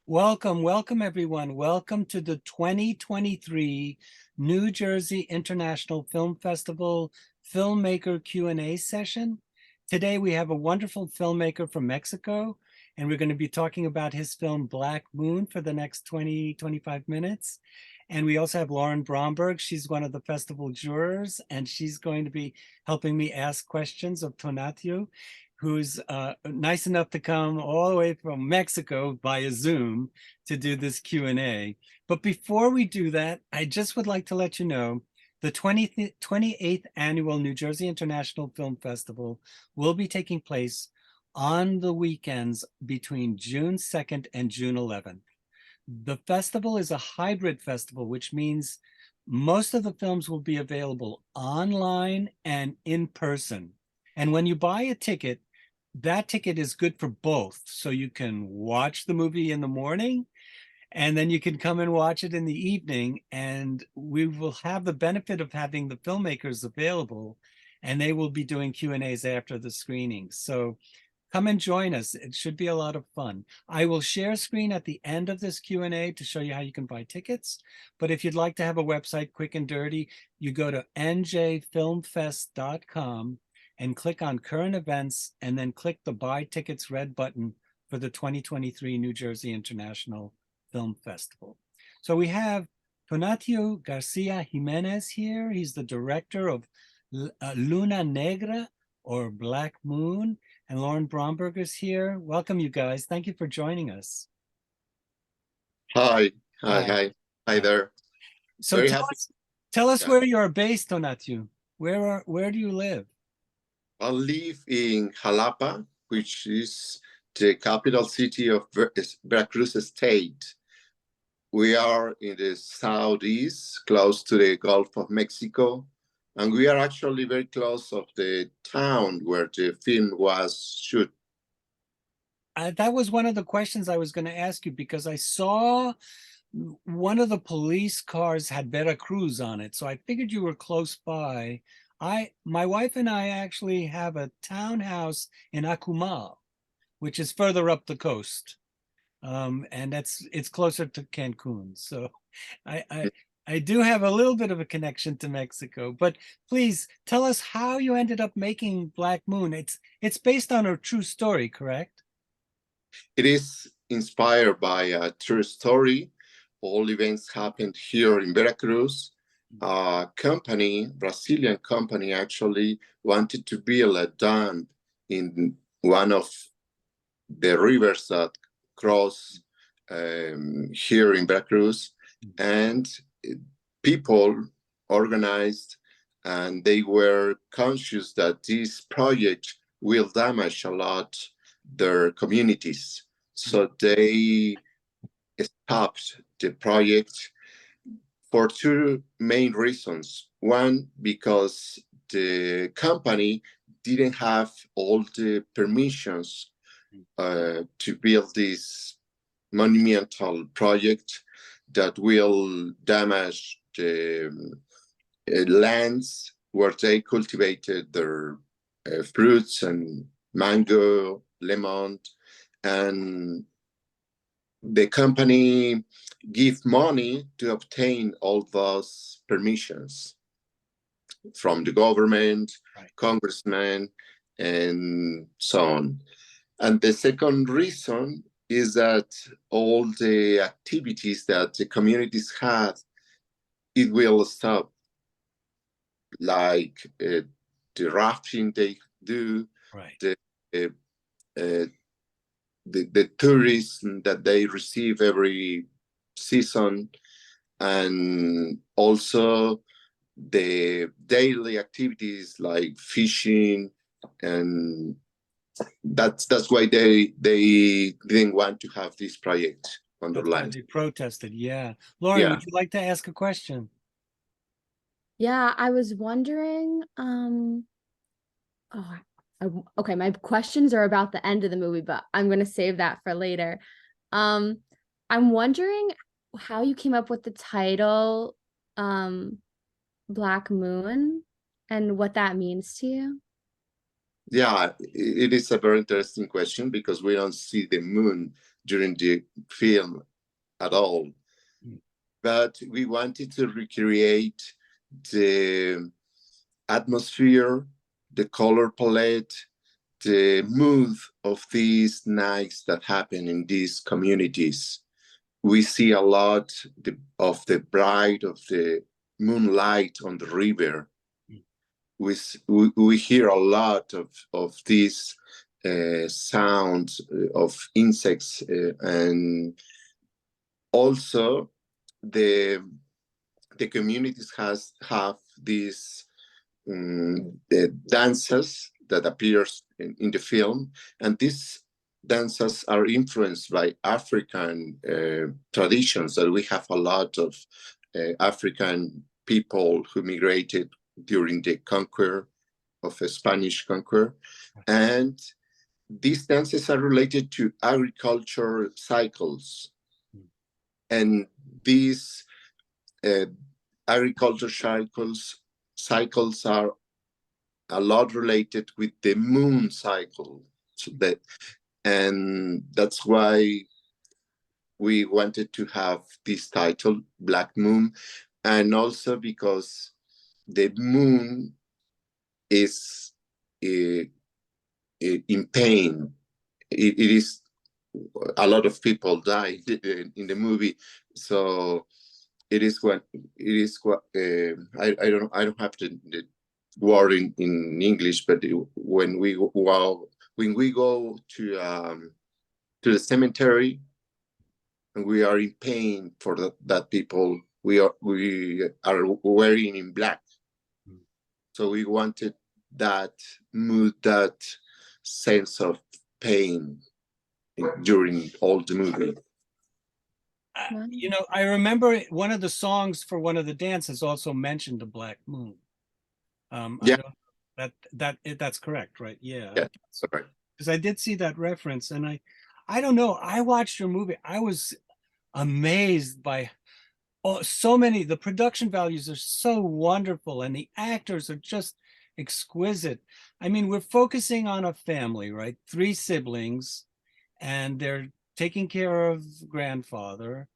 Welcome everyone. Welcome to the 2023 New Jersey International Film Festival Filmmaker Q&A session. Today we have a wonderful filmmaker from Mexico, and we're going to be talking about his film Black Moon for the next 25 minutes. And we also have Lauren Bromberg. She's one of the festival jurors, and she's going to be helping me ask questions of Tonatiuh, who's nice enough to come all the way from Mexico via Zoom to do this Q&A. But before we do that, I just would like to let you know the 28th Annual New Jersey International Film Festival will be taking place on the weekends between June 2nd and June 11th. The festival is a hybrid festival, which means most of the films will be available online and in person. And when you buy a ticket, that ticket is good for both. So you can watch the movie in the morning, and then you can come and watch it in the evening. And we will have the benefit of having the filmmakers available, and they will be doing Q&As after the screening. So come and join us. It should be a lot of fun. I will share a screen at the end of this Q&A to show you how you can buy tickets. But if you'd like to have a website quick and dirty, you go to njfilmfest.com and click on current events, and then click the buy tickets red button for the 2023 New Jersey International Film Festival. So we have Tonatiuh García Jiménez here. He's the director of Luna Negra, or Black Moon, and Lauren Bromberg is here. Welcome, you guys. Thank you for joining us. Hi there. So tell us where you are based, Tonatiuh. Where do you live? I live in Jalapa, which is the capital city of Veracruz State. We are in the southeast, close to the Gulf of Mexico, and we are actually very close of the town where the film was shot. That was one of the questions I was going to ask you, because I saw one of the police cars had Veracruz on it, so I figured you were close by. My wife and I actually have a townhouse in Akumal, which is further up the coast, and it's closer to Cancun. So I do have a little bit of a connection to Mexico. But please tell us how you ended up making Black Moon. It's based on a true story, correct? It is inspired by a true story. All events happened here in Veracruz. A company, Brazilian company, actually wanted to build a dam in one of the rivers that cross here in Veracruz, and people organized, and they were conscious that this project will damage a lot their communities. So they stopped the project for two main reasons. One, because the company didn't have all the permissions to build this monumental project that will damage the lands where they cultivated their fruits and mango, lemon, and the company give money to obtain all those permissions from the government, right, congressmen, and so on. And the second reason is that all the activities that the communities had, it will stop, like the rafting they do, right, the tourism that they receive every season, and also the daily activities like fishing, and that's why they didn't want to have this project on their land. They protested, yeah. Lauren, would you like to ask a question? Yeah, I was wondering, okay, my questions are about the end of the movie, but I'm going to save that for later. I'm wondering how you came up with the title, Black Moon, and what that means to you. Yeah, it is a very interesting question because we don't see the moon during the film at all. But we wanted to recreate the atmosphere, the color palette, the mood of these nights that happen in these communities. We see a lot of the bright of the moonlight on the river. We hear a lot of these sounds of insects, and also the communities have these the dances that appears in the film, and these dances are influenced by African traditions. That we have a lot of African people who migrated during the conquer of a Spanish conquer, and these dances are related to agriculture cycles, and these agriculture cycles are a lot related with the moon cycle. So and that's why we wanted to have this title, Black Moon, and also because the moon is in pain. It is a lot of people die in the movie, so it is what I don't have the word in English, but when we go to the cemetery and we are in pain for that people, we are wearing in black. So we wanted that mood, that sense of pain during all the movie. You know, I remember one of the songs for one of the dances also mentioned the black moon. Yeah. That's correct, right? Yeah. Yeah, that's right. Because I did see that reference, and I don't know. I watched your movie. I was amazed by so many. The production values are so wonderful, and the actors are just exquisite. I mean, we're focusing on a family, right? 3 siblings, and they're taking care of grandfather.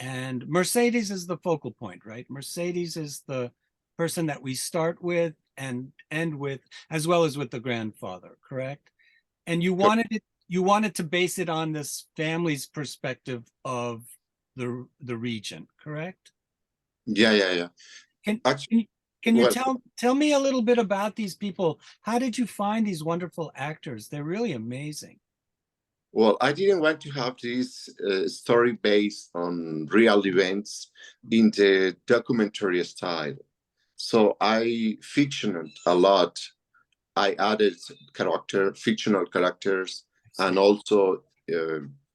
And Mercedes is the focal point, right? Mercedes is the person that we start with and end with, as well as with the grandfather, correct? And you wanted to base it on this family's perspective of the region, correct? Yeah. Can Actually, can you well, tell me a little bit about these people? How did you find these wonderful actors? They're really amazing. well, I didn't want to have this story based on real events in the documentary style. So I fictioned a lot. I added fictional characters, and also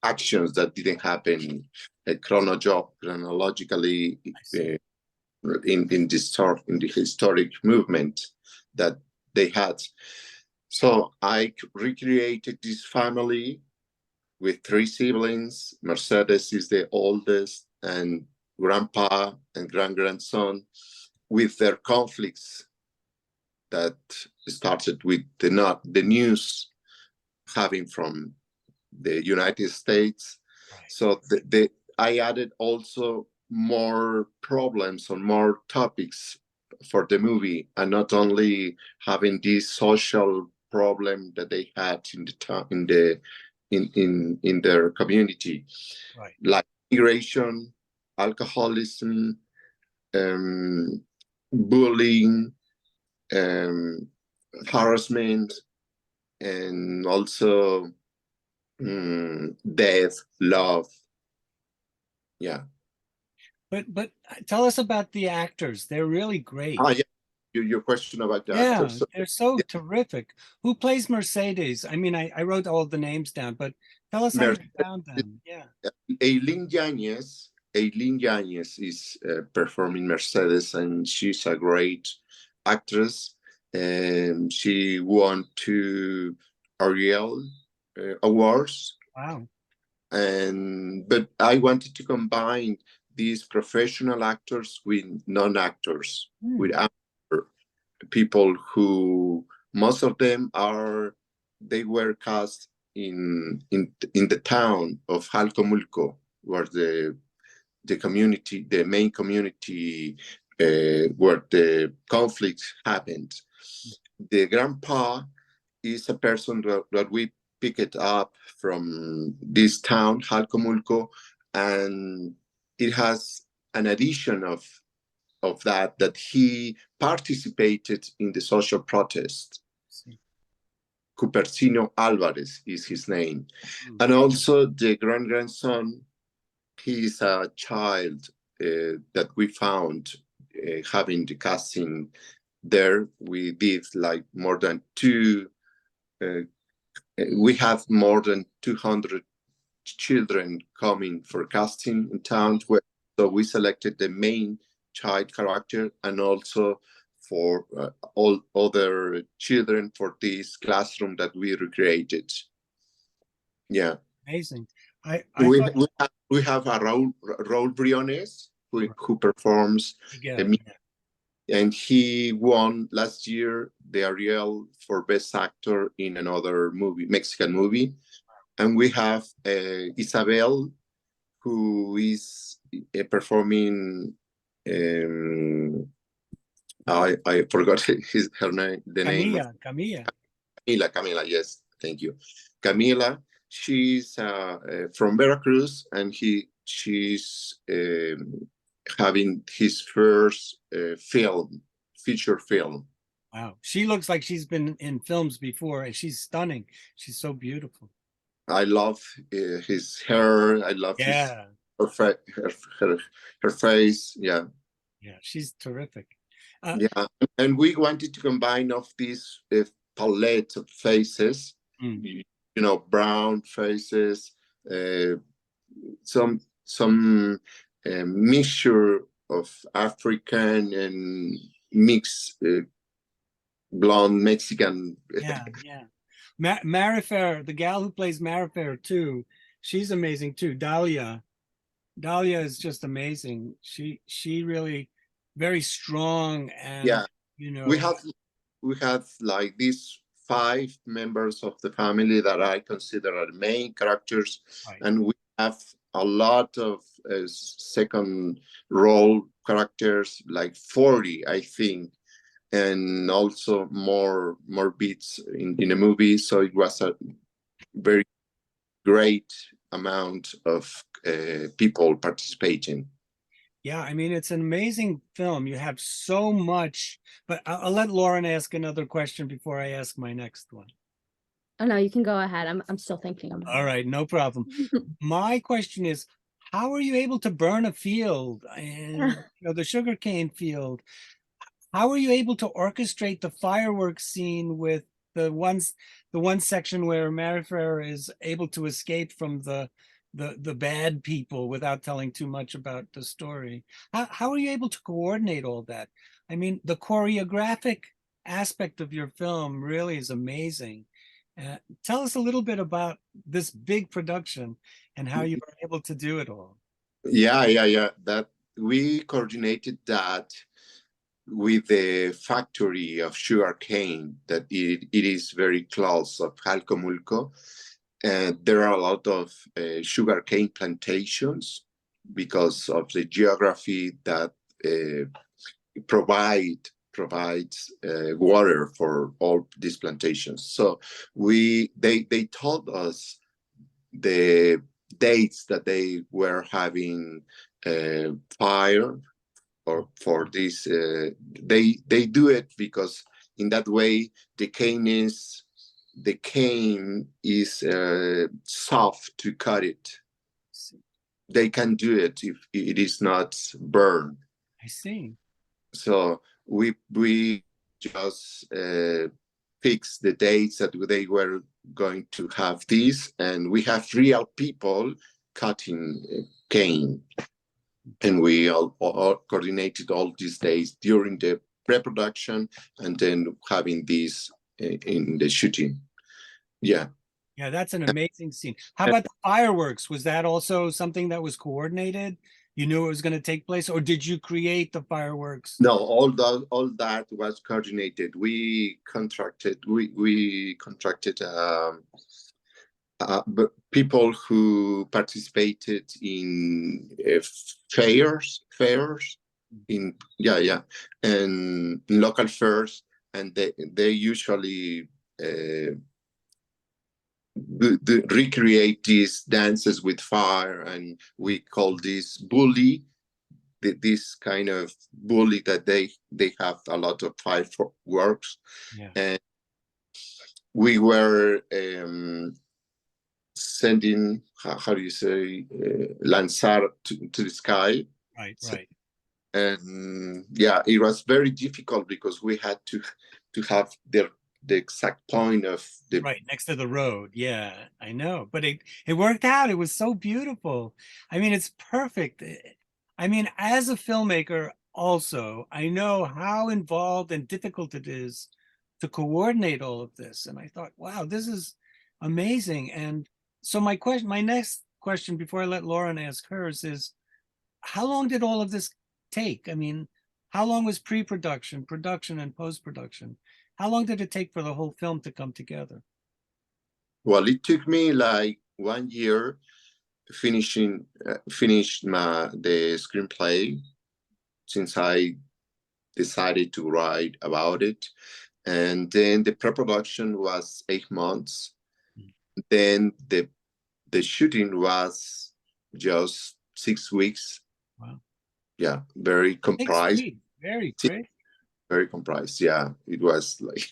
actions that didn't happen chronologically in the historic movement that they had. So I recreated this family with 3 siblings. Mercedes is the oldest, and grandpa and grandson, with their conflicts that started with the news having from the United States. Right. So I added also more problems or more topics for the movie, and not only having this social problem that they had in their community, Right. like migration, alcoholism, bullying, harassment, and also death, love. Yeah. But tell us about the actors. They're really great. Yeah. Your question about the Yeah, actors. they're so terrific. Who plays Mercedes? I mean, I wrote all the names down, but tell us how you found them. Yeah. Eileen Yanez is performing Mercedes, and she's a great actress. And she won 2 Ariel awards. Wow. But I wanted to combine these professional actors with non-actors, with people who Most of them they were cast in the town of Jalcomulco, where the community, the main community, where the conflict happened. The grandpa is a person that we picked up from this town, Jalcomulco, and it has an addition of that he participated in the social protest. Cupertino Alvarez is his name. And also the grandson, he is a child that we found having the casting there. We did like more than we have more than 200 children coming for casting in town. So we selected the main child character and also for all other children for this classroom that we recreated. Yeah. Amazing. We have a Raul Briones who performs, and he won last year the Ariel for Best Actor in another movie, Mexican movie. And we have Isabel, who is performing. I forgot her name. The name. Camila. Yes, thank you, Camila. She's from Veracruz, and she's having his first feature film. Wow, she looks like she's been in films before, and she's stunning. She's so beautiful. I love his hair. I love her face. Yeah, she's terrific. Yeah, and we wanted to combine of these palette of faces. You know, brown faces, some mixture of African and mixed blonde Mexican. Marifer, the gal who plays Marifer too, she's amazing too. Dalia is just amazing. She really very strong, and you know, we have like these 5 members of the family that I consider are the main characters, and we have a lot of second role characters, like 40, I think, and also more beats in the movie. So it was a very great amount of people participating. Yeah, I mean, it's an amazing film. You have so much, but I'll let Lauren ask another question before I ask my next one. Oh, no, you can go ahead. I'm still thinking about it. All right, no problem. My question is, how are you able to burn a field and the sugarcane field? How are you able to orchestrate the fireworks scene with the one section where Marifer is able to escape from the bad people without telling too much about the story? How are you able to coordinate all that? I mean, the choreographic aspect of your film really is amazing. Tell us a little bit about this big production and how you were able to do it all. Yeah. That we coordinated that with the factory of sugarcane that it is very close of Jalcomulco. And there are a lot of sugarcane plantations because of the geography that provides water for all these plantations. So they told us the dates that they were having fire or for this. They do it because in that way the cane is soft to cut it. They can do it if it is not burned. I see. So we just fixed the dates that they were going to have this, and we have real people cutting cane, and we all coordinated all these days during the pre-production and then having this in the shooting. Yeah, that's an amazing scene. How about the fireworks? Was that also something that was coordinated? You knew it was going to take place, or did you create the fireworks? No, all that was coordinated. We contracted people who participated in fairs in and in local fairs, and they usually recreate these dances with fire, and we call this bully, this kind of bully that they have a lot of fireworks. Yeah. And we were sending, how do you say, lanzar to the sky. Right. And yeah, it was very difficult because we had to have the exact point of the right next to the road. Yeah, I know, but it worked out. It was so beautiful. I mean, it's perfect. I mean, as a filmmaker also, I know how involved and difficult it is to coordinate all of this. And I thought, wow, this is amazing. And so my next question before I let Lauren ask hers is, how long did all of this take? I mean, how long was pre-production, production, and post-production? How long did it take for the whole film to come together? Well, it took me like 1 year finished the screenplay, since I decided to write about it. And then the pre-production was 8 months. Then the shooting was just 6 weeks. Wow. Yeah, very compressed. Very great. Very compressed. Yeah, it was like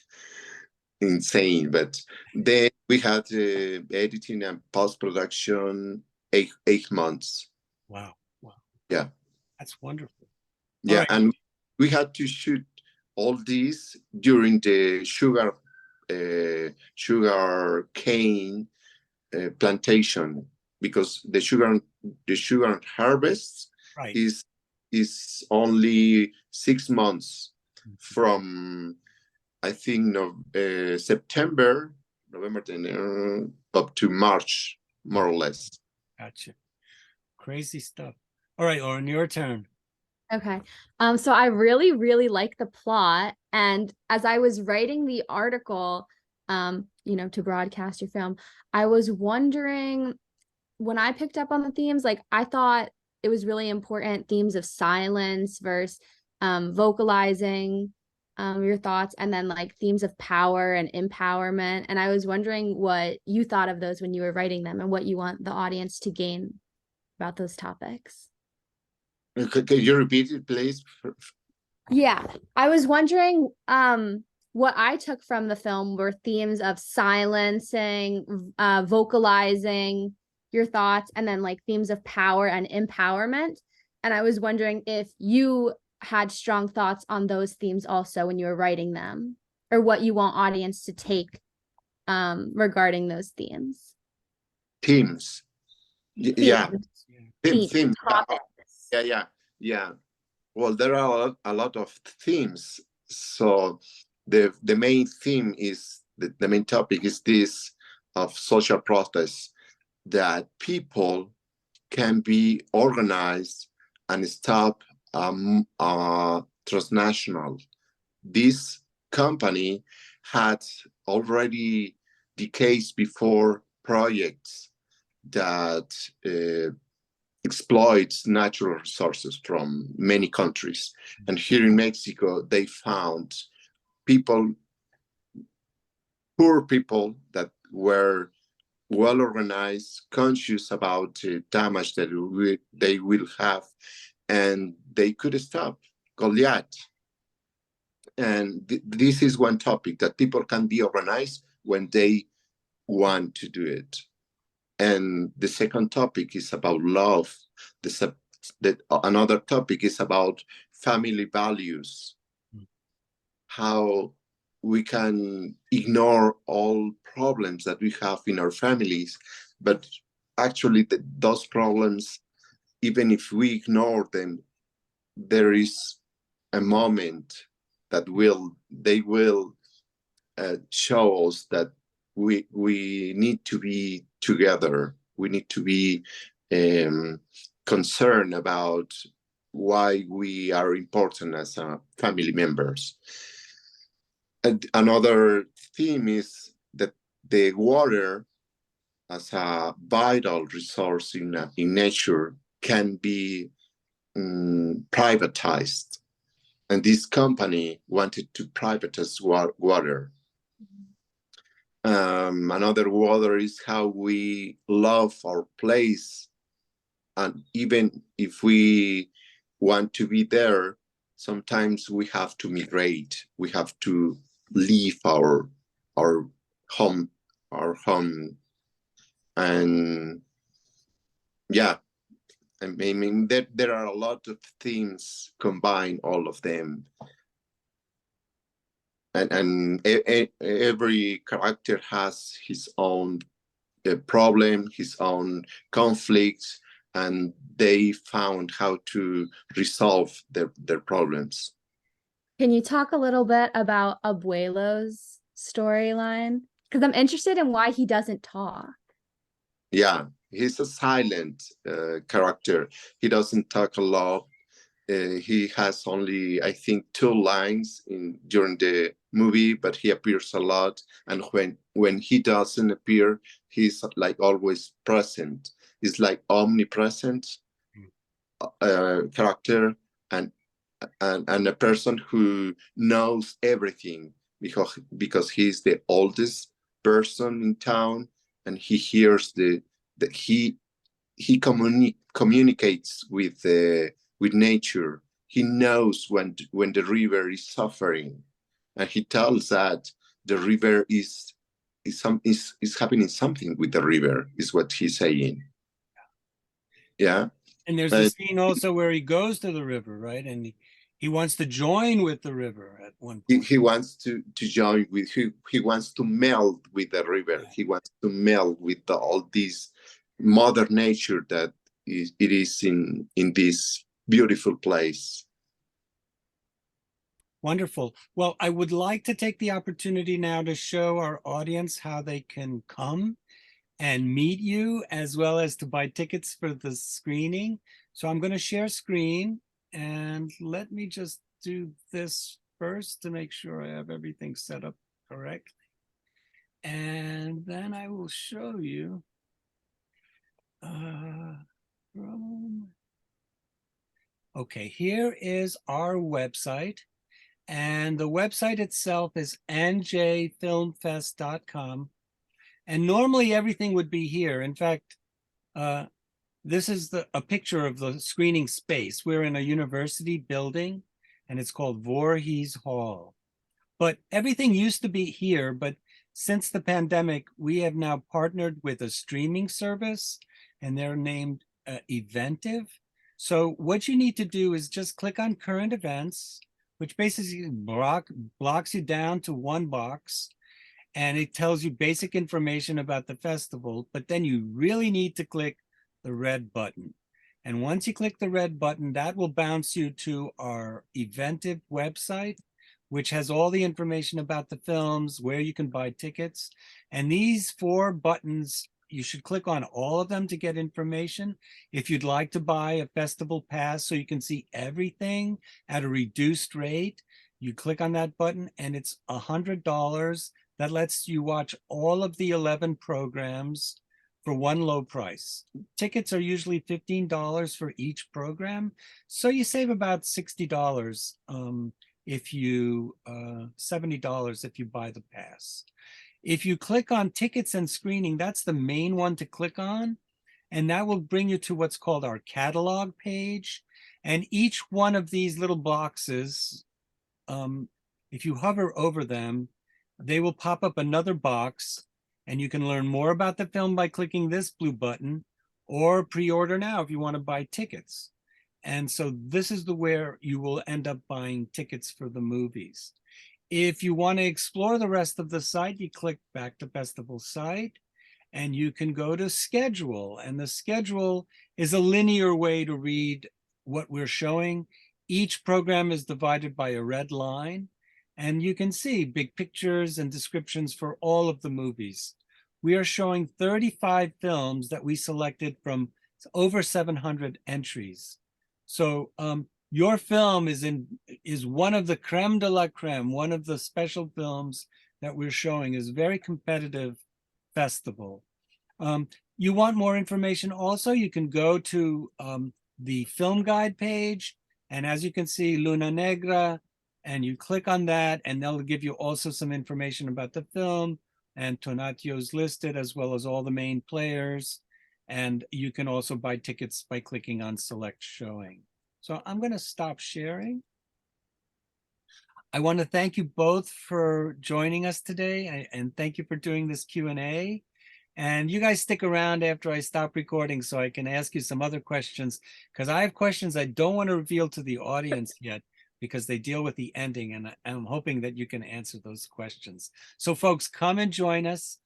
insane. But then we had editing and post-production 8 months. Wow. Yeah. That's wonderful. Yeah, right. And we had to shoot all these during the sugar cane plantation, because the sugar harvest right. is only 6 months from, I think, September, November, up to March, more or less. Gotcha. Crazy stuff. All right, Lauren, your turn. Okay. So I really, really like the plot. And as I was writing the article, to broadcast your film, I was wondering, when I picked up on the themes, like I thought it was really important, themes of silence versus vocalizing your thoughts, and then like themes of power and empowerment. And I was wondering what you thought of those when you were writing them, and what you want the audience to gain about those topics. Can you repeat it, please? Yeah, I was wondering, what I took from the film were themes of silencing, vocalizing your thoughts, and then like themes of power and empowerment. And I was wondering if you had strong thoughts on those themes also when you were writing them, or what you want audience to take regarding those themes. Themes. Yeah. Themes. Yeah. Well, there are a lot of themes. So the main theme is, the main topic is this of social protest, that people can be organized and stop transnational. This company had already decades before projects that exploits natural resources from many countries. And here in Mexico, they found poor people that were well organized, conscious about the damage that they will have, and they could stop Goliath. And this is one topic, that people can be organized when they want to do it. And the second topic is about love. Another topic is about family values, how we can ignore all problems that we have in our families, but actually those problems, even if we ignore them, there is a moment that they will show us that we need to be together. We need to be concern about why we are important as family members. And another theme is that the water as a vital resource in nature can be privatized. And this company wanted to privatize water. Another water is how we love our place. And even if we want to be there, sometimes we have to migrate. We have to leave our home, and yeah, I mean there are a lot of themes combine all of them, and every character has his own problem, his own conflicts, and they found how to resolve their problems. Can you talk a little bit about Abuelo's storyline? Because I'm interested in why he doesn't talk. Yeah, he's a silent character. He doesn't talk a lot. He has only, I think, 2 lines during the movie, but he appears a lot. And when he doesn't appear, he's like always present. He's like omnipresent character, and a person who knows everything because he's the oldest person in town, and he hears he communicates with nature. He knows when the river is suffering, and he tells that the river is happening something with the river, is what he's saying. Yeah. And there's a scene also where he goes to the river, right? And he wants to join with the river at one point. He wants to join with, he wants to meld with the river. He wants to meld with all this mother nature that it is in this beautiful place. Wonderful. Well, I would like to take the opportunity now to show our audience how they can come and meet you, as well as to buy tickets for the screening. So I'm going to share screen, and let me just do this first to make sure I have everything set up correctly. And then I will show you okay, here is our website, and the website itself is njfilmfest.com. And normally everything would be here. In fact, this is a picture of the screening space. We're in a university building, and it's called Voorhees Hall. But everything used to be here, but since the pandemic, we have now partnered with a streaming service, and they're named Eventive. So what you need to do is just click on current events, which basically blocks you down to one box, and it tells you basic information about the festival, but then you really need to click the red button. And once you click the red button, that will bounce you to our Eventive website, which has all the information about the films, where you can buy tickets. And these 4 buttons, you should click on all of them to get information. If you'd like to buy a festival pass so you can see everything at a reduced rate, you click on that button, and it's $100. That lets you watch all of the 11 programs for one low price. Tickets are usually $15 for each program, so you save about $60 if you $70 if you buy the pass. If you click on tickets and screening, that's the main one to click on, and that will bring you to what's called our catalog page. And each one of these little boxes, if you hover over them, they will pop up another box, and you can learn more about the film by clicking this blue button, or pre-order now if you want to buy tickets. And so this is where you will end up buying tickets for the movies. If you want to explore the rest of the site, you click back to festival site, and you can go to schedule. And the schedule is a linear way to read what we're showing. Each program is divided by a red line, and you can see big pictures and descriptions for all of the movies. We are showing 35 films that we selected from It's over 700 entries. So your film is one of the creme de la creme, one of the special films that we're showing. Is very competitive festival. You want more information also, you can go to the film guide page, and as you can see, Luna Negra, and you click on that, and they'll give you also some information about the film, and Tonatiuh is listed, as well as all the main players. And you can also buy tickets by clicking on select showing. So I'm going to stop sharing. I want to thank you both for joining us today, and thank you for doing this Q&A. And you guys stick around after I stop recording so I can ask you some other questions, because I have questions I don't want to reveal to the audience yet, because they deal with the ending, and I'm hoping that you can answer those questions. So folks, come and join us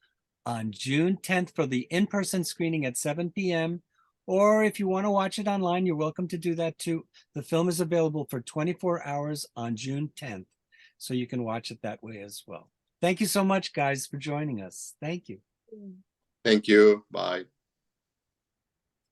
on June 10th for the in-person screening at 7 p.m. Or if you want to watch it online, you're welcome to do that too. The film is available for 24 hours on June 10th, so you can watch it that way as well. Thank you so much, guys, for joining us. Thank you. Thank you. Bye.